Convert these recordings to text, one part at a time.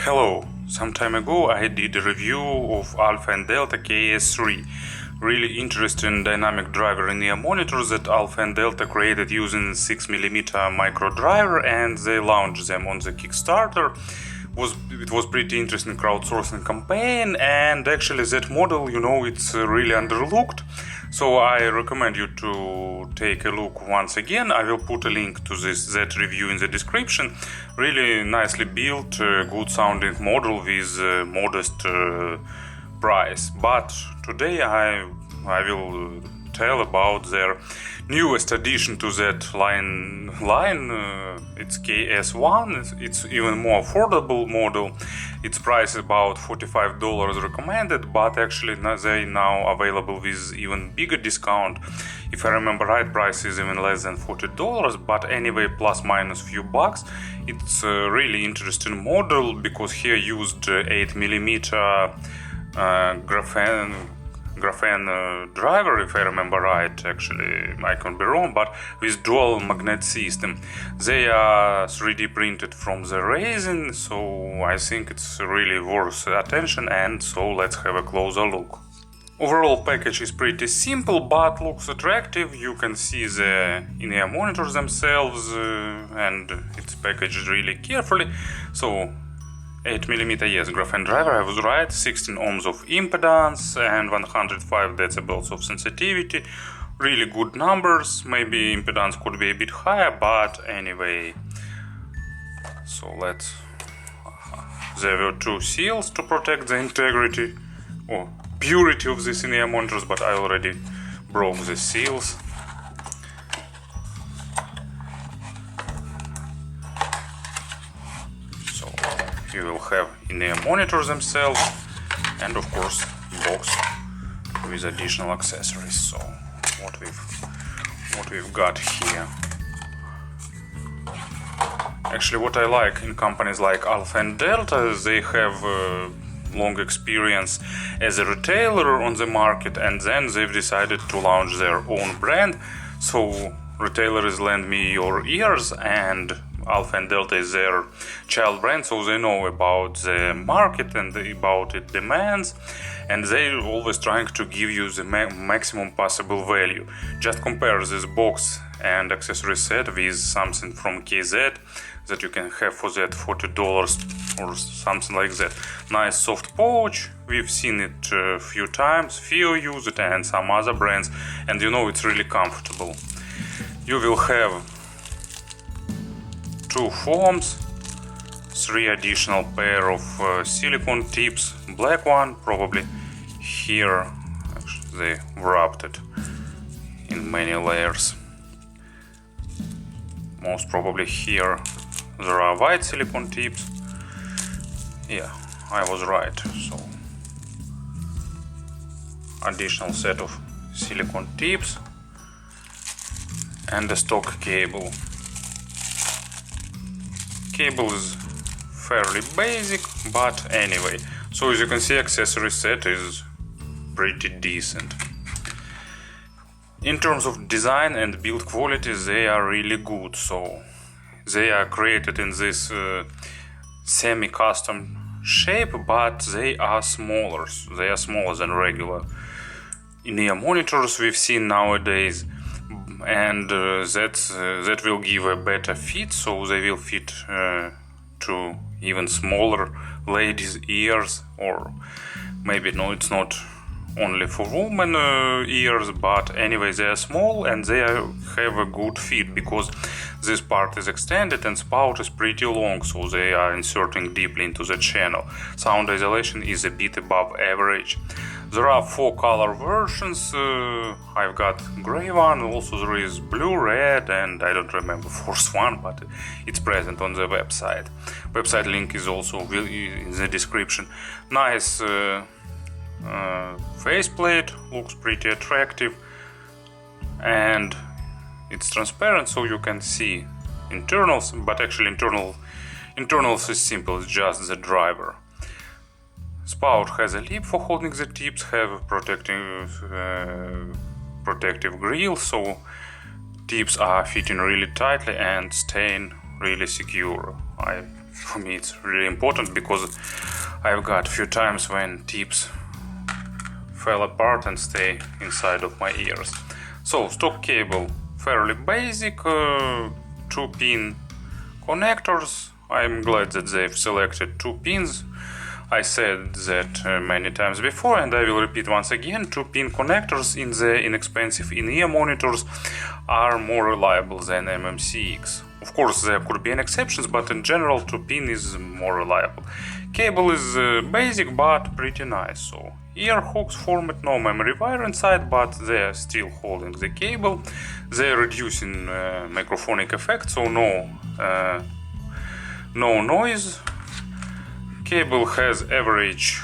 Hello, some time ago I did a review of Alpha&Delta KS1, really interesting dynamic driver in ear monitors that Alpha&Delta created using 6mm micro driver, and they launched them on the Kickstarter. It was pretty interesting crowdsourcing campaign, and actually that model, it's really underlooked. So I recommend you to take a look once again. I will put a link to that review in the description. Really nicely built, good sounding model with modest price. But today I will tell about their newest addition to that line. It's KS1. It's even more affordable model. Its price is about $45 recommended, but actually they now available with even bigger discount. If I remember right, price is even less than $40, but anyway, plus minus few bucks. It's a really interesting model because here used 8mm graphene driver, if I remember right. Actually, I can be wrong, but with dual magnet system. They are 3D printed from the resin, so I think it's really worth attention, and so let's have a closer look. Overall package is pretty simple but looks attractive. You can see the in-ear monitors themselves, and it's packaged really carefully. So 8mm, yes, graphene driver, I was right, 16 ohms of impedance and 105 decibels of sensitivity. Really good numbers. Maybe impedance could be a bit higher, but anyway. So there were two seals to protect the integrity or purity of these in-ear monitors, but I already broke the seals. You will have in-ear monitors themselves, and of course box with additional accessories. So what we've got here. Actually, what I like in companies like Alpha&Delta, they have long experience as a retailer on the market, and then they've decided to launch their own brand. So retailers lend me your ears, and Alpha&Delta is their child brand, so they know about the market and about its demands, and they're always trying to give you the maximum possible value. Just compare this box and accessory set with something from KZ that you can have for that $40 or something like that. Nice soft pouch. We've seen it a few times. Fio use it and some other brands, and it's really comfortable. You will have 2 foams, 3 additional pair of silicone tips, black one probably here. Actually, they wrapped it in many layers. Most probably here there are white silicone tips. Yeah, I was right. So additional set of silicone tips and a stock cable. Cable is fairly basic, but anyway. So as you can see, accessory set is pretty decent. In terms of design and build quality, they are really good. So they are created in this semi-custom shape, but they are smaller. They are smaller than regular in-ear monitors we've seen nowadays. And that will give a better fit, so they will fit to even smaller ladies' ears, or maybe no, it's not only for women ears, but anyway, they are small and they have a good fit because this part is extended and spout is pretty long, so they are inserting deeply into the channel. Sound isolation is a bit above average. There are 4 color versions. I've got gray one, also there is blue, red, and I don't remember fourth one, but it's present on the website. Website link is also in the description. Nice faceplate, looks pretty attractive, and it's transparent, so you can see internals, but actually internals is simple, it's just the driver. Spout has a lip for holding the tips, have protective grill, so tips are fitting really tightly and staying really secure. For me it's really important because I've got a few times when tips fell apart and stay inside of my ears. So stock cable, fairly basic, 2-pin connectors. I'm glad that they've selected 2 pins. I said that many times before, and I will repeat once again, 2-pin connectors in the inexpensive in-ear monitors are more reliable than MMCX. Of course, there could be exceptions, but in general 2-pin is more reliable. Cable is basic but pretty nice. So ear hooks format, no memory wire inside, but they are still holding the cable. They are reducing microphonic effect, so no noise. Cable has average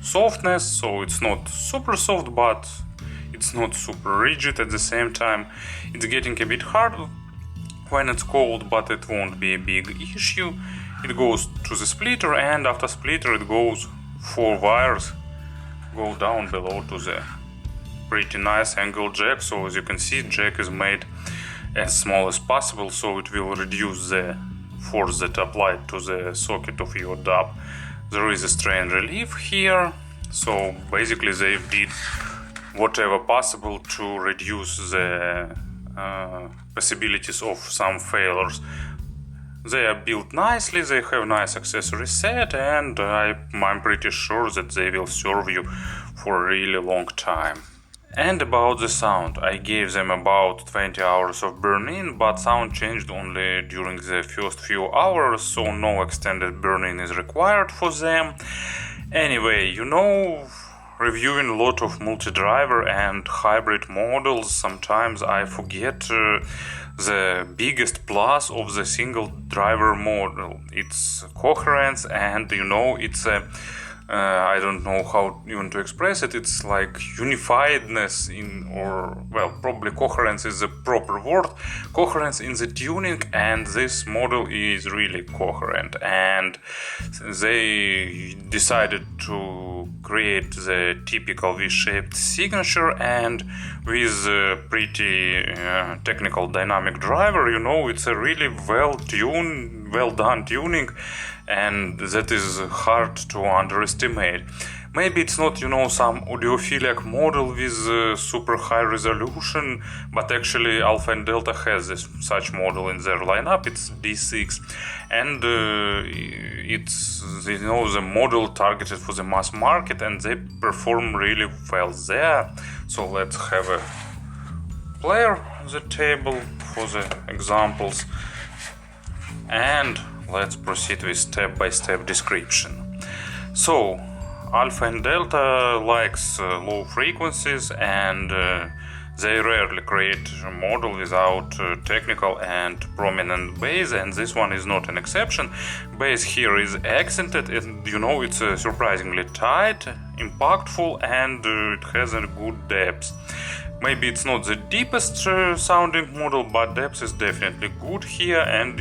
softness, so it's not super soft, but it's not super rigid at the same time. It's getting a bit hard when it's cold, but it won't be a big issue. It goes to the splitter, and after splitter it goes 4 wires go down below to the pretty nice angle jack. So as you can see, jack is made as small as possible, so it will reduce the force that applied to the socket of your dub. There is a strain relief here, so basically they did whatever possible to reduce the possibilities of some failures. They are built nicely, they have nice accessory set, and I'm pretty sure that they will serve you for a really long time. And about the sound, I gave them about 20 hours of burn-in, but sound changed only during the first few hours, so no extended burn-in is required for them. Anyway, reviewing a lot of multi-driver and hybrid models, sometimes I forget the biggest plus of the single driver model. It's coherence, and it's a I don't know how even to express it. It's like unifiedness probably coherence is the proper word. Coherence in the tuning, and this model is really coherent. And they decided to create the typical V-shaped signature, and with a pretty technical dynamic driver, it's a really well done tuning, and that is hard to underestimate. Maybe it's not, some audiophilic model with super high resolution, but actually Alpha&Delta has such model in their lineup. It's B6, and it's the model targeted for the mass market, and they perform really well there. So let's have a player on the table for the examples, and let's proceed with step-by-step description. So Alpha&Delta likes low frequencies, and they rarely create a model without technical and prominent bass, and this one is not an exception. Bass here is accented, and it's surprisingly tight, impactful, and it has a good depth. Maybe it's not the deepest sounding model, but depth is definitely good here, and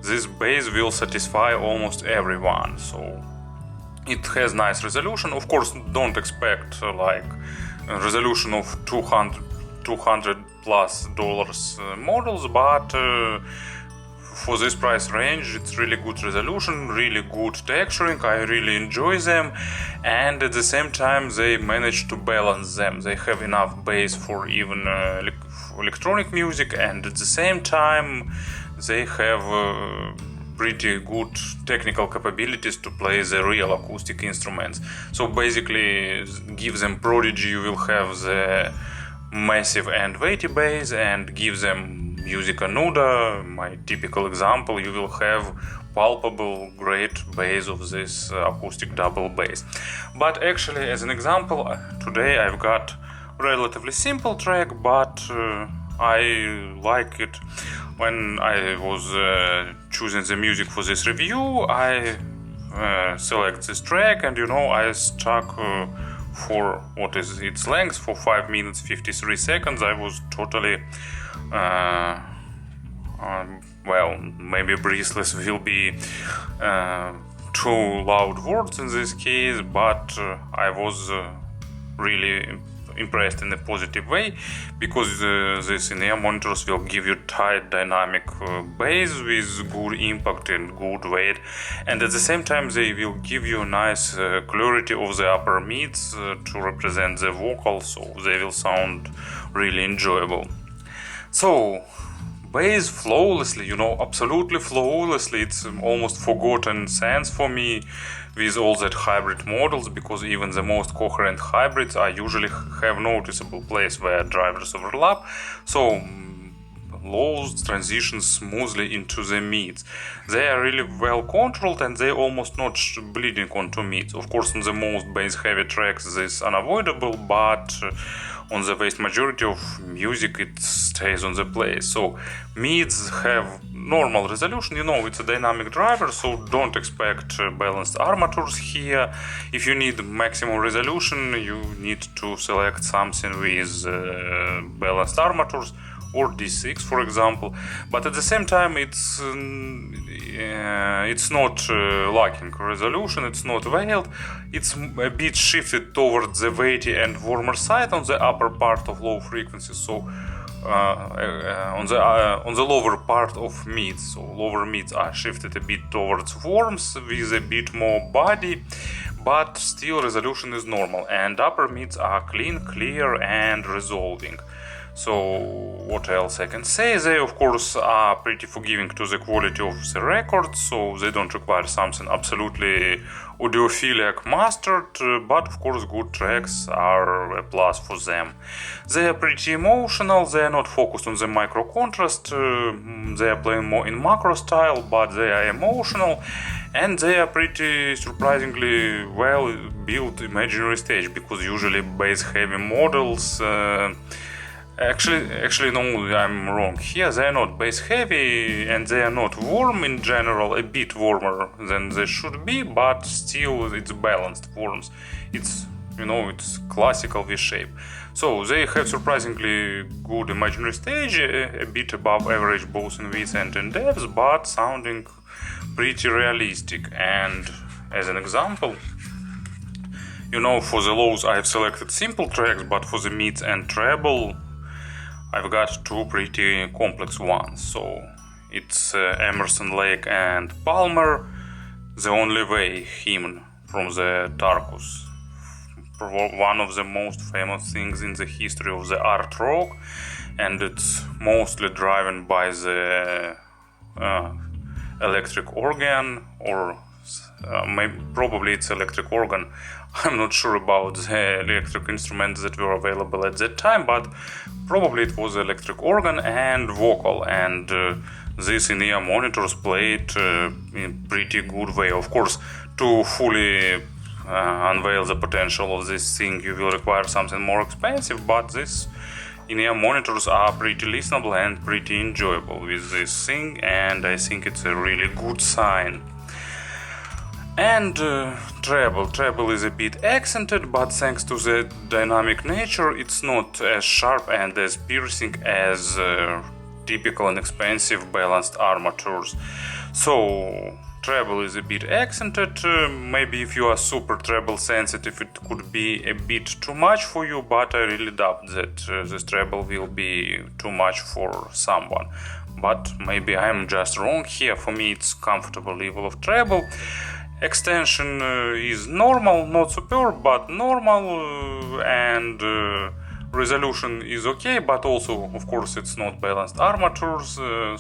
this bass will satisfy almost everyone. So it has nice resolution. Of course, don't expect like a resolution of $200 plus models, but for this price range it's really good resolution, really good texturing. I really enjoy them, and at the same time they manage to balance them. They have enough bass for even electronic music, and at the same time they have pretty good technical capabilities to play the real acoustic instruments. So basically, give them Prodigy, you will have the massive and weighty bass, and give them Musica Nuda, my typical example, you will have palpable great bass of this acoustic double bass. But actually, as an example, today I've got relatively simple track, but I like it. When I was choosing the music for this review, I select this track, and I stuck for what is its length for 5 minutes 53 seconds. I was totally maybe breathless will be too loud words in this case, but I was really impressed in a positive way, because these in-ear monitors will give you tight dynamic bass with good impact and good weight, and at the same time they will give you nice clarity of the upper mids to represent the vocal, so they will sound really enjoyable. So bass flawlessly, absolutely flawlessly. It's almost forgotten sense for me with all that hybrid models, because even the most coherent hybrids are usually have noticeable place where drivers overlap, so lows transition smoothly into the mids. They are really well controlled and they almost not bleeding onto mids. Of course, on the most bass heavy tracks this is unavoidable, but on the vast majority of music it stays on the place. So mids have normal resolution, it's a dynamic driver, so don't expect balanced armatures here. If you need maximum resolution, you need to select something with balanced armatures, or D6 for example, but at the same time it's not lacking resolution, it's not veiled, it's a bit shifted towards the weighty and warmer side on the upper part of low frequencies, so on the lower part of mids, so lower mids are shifted a bit towards warms with a bit more body, but still resolution is normal, and upper mids are clean, clear and resolving. So what else I can say? They of course are pretty forgiving to the quality of the record, so they don't require something absolutely audiophilic mastered, but of course good tracks are a plus for them. They are pretty emotional, they are not focused on the micro contrast, they are playing more in macro style, but they are emotional, and they are pretty surprisingly well built imaginary stage, because usually bass heavy models Actually, no, I'm wrong. Here they are not bass heavy and they are not warm in general, a bit warmer than they should be, but still it's balanced forms. It's classical V-shape. So they have surprisingly good imaginary stage, a bit above average both in width and in depth, but sounding pretty realistic. And as an example, for the lows I've selected simple tracks, but for the mids and treble I've got two pretty complex ones. So it's Emerson, Lake and Palmer, The Only Way hymn from the Tarkus, one of the most famous things in the history of the art rock, and it's mostly driven by the electric organ, or probably it's electric organ. I'm not sure about the electric instruments that were available at that time, but probably it was electric organ and vocal, and these in-ear monitors played in pretty good way. Of course, to fully unveil the potential of this thing you will require something more expensive, but these in-ear monitors are pretty listenable and pretty enjoyable with this thing, and I think it's a really good sign. And treble is a bit accented, but thanks to the dynamic nature it's not as sharp and as piercing as typical and expensive balanced armatures. So treble is a bit accented. Maybe if you are super treble sensitive it could be a bit too much for you, but I really doubt that this treble will be too much for someone. But maybe I'm just wrong here. For me it's comfortable level of treble. Extension is normal, not superb, but normal, and resolution is okay, but also, of course, it's not balanced armatures,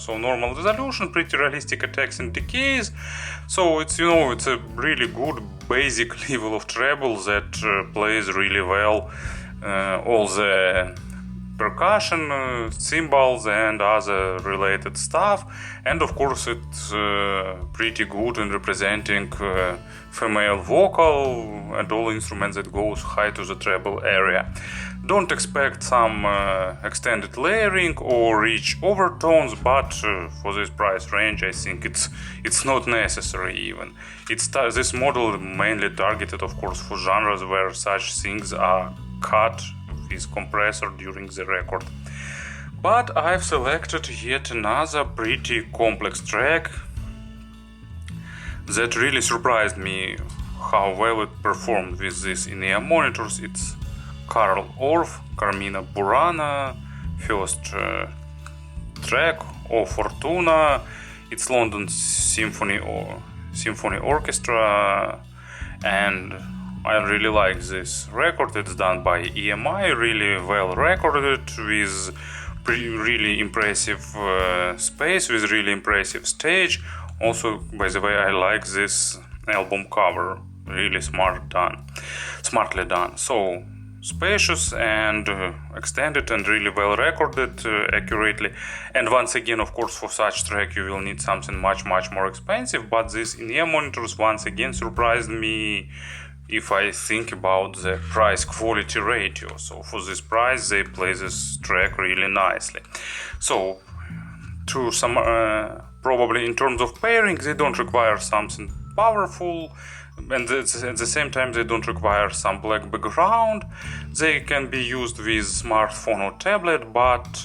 so normal resolution, pretty realistic attacks and decays. So it's it's a really good basic level of treble that plays really well all the percussion, cymbals and other related stuff, and of course it's pretty good in representing female vocal and all instruments that goes high to the treble area. Don't expect some extended layering or rich overtones, but for this price range I think it's not necessary even. This model mainly targeted of course for genres where such things are cut with compressor during the record. But I've selected yet another pretty complex track that really surprised me how well it performed with these in-ear monitors. It's Orff, Carmina Burana, first track, or Fortuna. It's London Symphony Orchestra, and I really like this record. It's done by EMI, really well recorded, with really impressive space, with really impressive stage. Also, by the way, I like this album cover, really smartly done. So spacious and extended and really well recorded accurately. And once again, of course, for such track you will need something much more expensive, but these in-ear monitors once again surprised me if I think about the price quality ratio. So for this price they play this track really nicely. So to some probably in terms of pairing they don't require something powerful, and at the same time they don't require some black background. They can be used with smartphone or tablet, but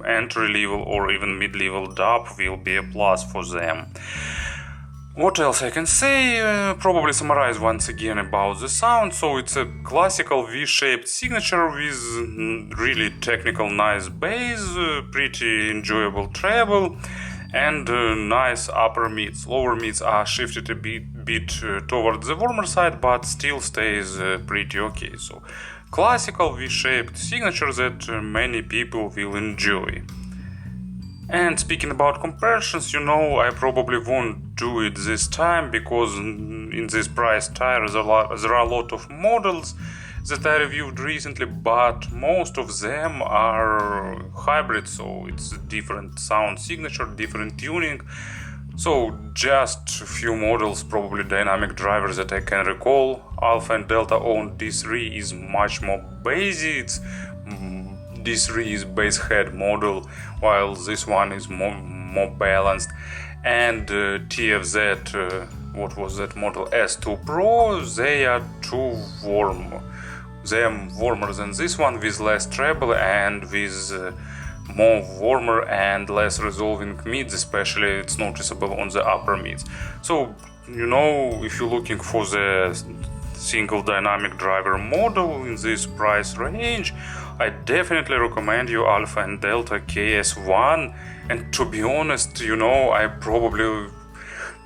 entry level or even mid-level DAB will be a plus for them. What else I can say? Probably summarize once again about the sound. So it's a classical V-shaped signature with really technical nice bass, pretty enjoyable treble, and nice upper mids. Lower mids are shifted a bit towards the warmer side, but still stays pretty okay. So classical V-shaped signature that many people will enjoy. And speaking about comparisons, I probably won't do it this time, because in this price tier there are a lot of models that I reviewed recently, but most of them are hybrid, so it's different sound signature, different tuning. So just a few models, probably dynamic drivers that I can recall. Alpha&Delta owned D3 is much more bassy. D3 is bass head model, while this one is more balanced. And TFZ, what was that model, S2 Pro, they are too warm. They are warmer than this one, with less treble and with more warmer and less resolving mids, especially it's noticeable on the upper mids. So if you're looking for the single dynamic driver model in this price range, I definitely recommend you Alpha&Delta KS1. And to be honest, I probably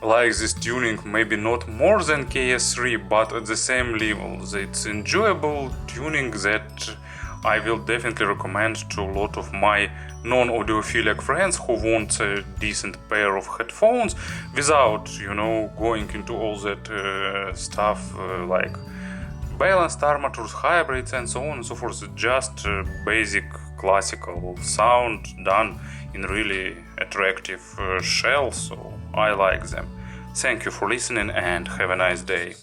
like this tuning maybe not more than KS3, but at the same level. It's enjoyable tuning that I will definitely recommend to a lot of my non-audiophilic friends who want a decent pair of headphones without, going into all that stuff like balanced armatures, hybrids, and so on and so forth. Just basic classical sound done in really attractive shells, so I like them. Thank you for listening and have a nice day.